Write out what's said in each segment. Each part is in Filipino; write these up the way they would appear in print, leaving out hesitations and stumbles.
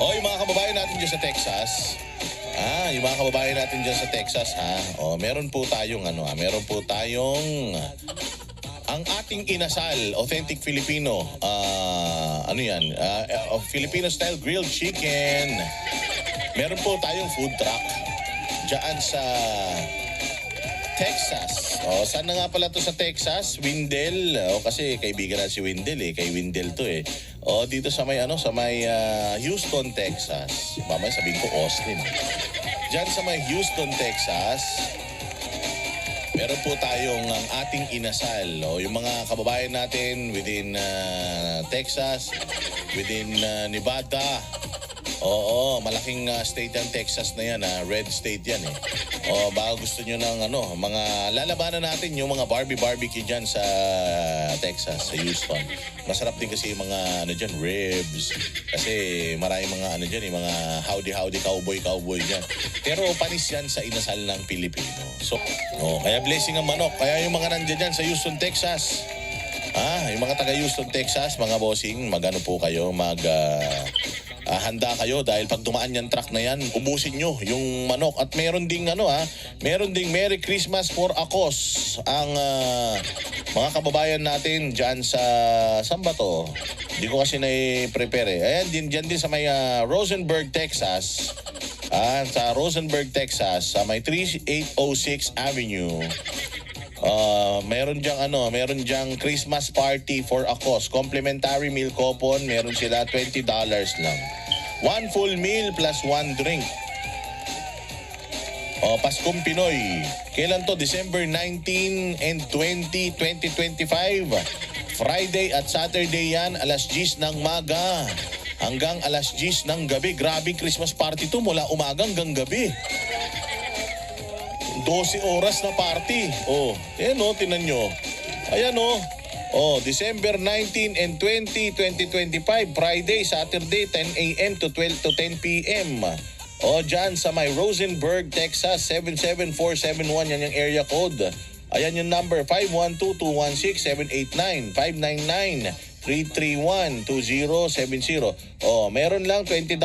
O, yung mga kababayan natin dyan sa Texas. Yung mga kababayan natin dyan sa Texas, ha? O, meron po tayong, meron po tayong ang ating inasal, authentic Filipino, Filipino-style grilled chicken. Meron po tayong food truck dyan sa Texas. O, saan na nga pala to sa Texas? Windell. O, kasi kaibigan na si Windell eh. Kay Windell to eh. O, dito sa may, Houston, Texas. Mamaya sabihin ko Austin. Diyan sa may Houston, Texas, meron po tayong ang ating inasal. O, yung mga kababayan natin within Texas, within Nevada. Oo, malaking state yan, Texas na yan, red state yan eh. O, baka gusto nyo ng mga lalabanan natin yung mga barbecue dyan sa Texas, sa Houston. Masarap din kasi yung mga ribs. Kasi maraming mga mga howdy cowboy dyan. Pero panis yan sa inasal ng Pilipino. So, kaya blessing ang manok. Kaya yung mga nandiyan dyan sa Houston, Texas, yung mga taga Houston, Texas, mga bossing, po kayo, handa kayo dahil pag dumaan yung truck na yan, ubusin nyo yung manok. At meron ding meron ding Merry Christmas for Akos ang mga kababayan natin dyan sa, saan ba to? Hindi ko kasi na-prepare eh. Ayan, dyan din sa may Rosenberg, Texas. Sa Rosenberg, Texas, sa may 3806 Avenue. Meron diyang Christmas party for Akos. Complimentary meal coupon, meron sila $20 lang. 1 full meal plus 1 drink. Paskong Pinoy. Kailan to? December 19 and 20, 2025. Friday at Saturday yan, alas 10 ng maga hanggang alas 10 ng gabi. Grabe Christmas party to, mula umaga hanggang gabi. 12 oras na party. Tinan nyo. Ayan December 19 and 20, 2025, Friday, Saturday, 10 a.m. to 10 p.m. Dyan sa may Rosenberg, Texas, 77471, yan yung area code. Ayan yung number, 512-216-789, 599-331-2070. Meron lang $20.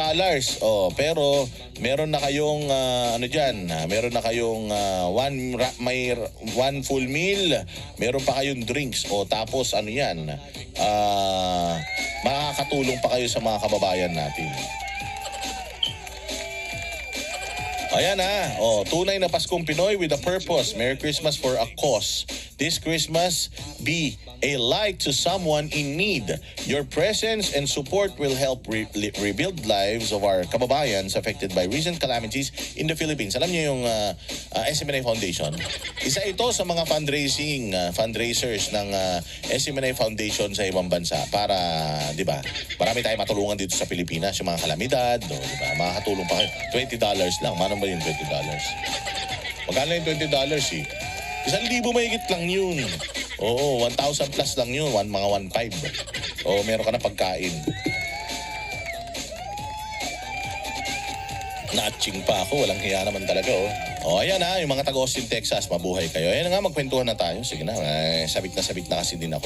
Pero meron na kayong meron na kayong one full meal, meron pa kayong drinks. Tapos makakatulong pa kayo sa mga kababayan natin. Ayan tunay na Paskong Pinoy with a purpose. Merry Christmas for a cause. This Christmas, be a light to someone in need. Your presence and support will help rebuild lives of our kababayans affected by recent calamities in the Philippines. Alam niyo yung SMNA Foundation? Isa ito sa mga fundraisers ng SMNA Foundation sa ibang bansa para, di ba, marami tayong matulungan dito sa Pilipinas, yung mga kalamidad, di ba, makakatulong pa kayo. $20 lang. Manong ba yung $20? Magkano yung $20 eh? 1,000 mahigit lang yun. 1,000 plus lang yun. Mga 1,500. Meron ka na pagkain. Natching pa ako. Walang hiya naman talaga, ayan yung mga taga-Austin, Texas. Mabuhay kayo. Ayan nga, magkwentuhan na tayo. Sige na, sabik na kasi din ako.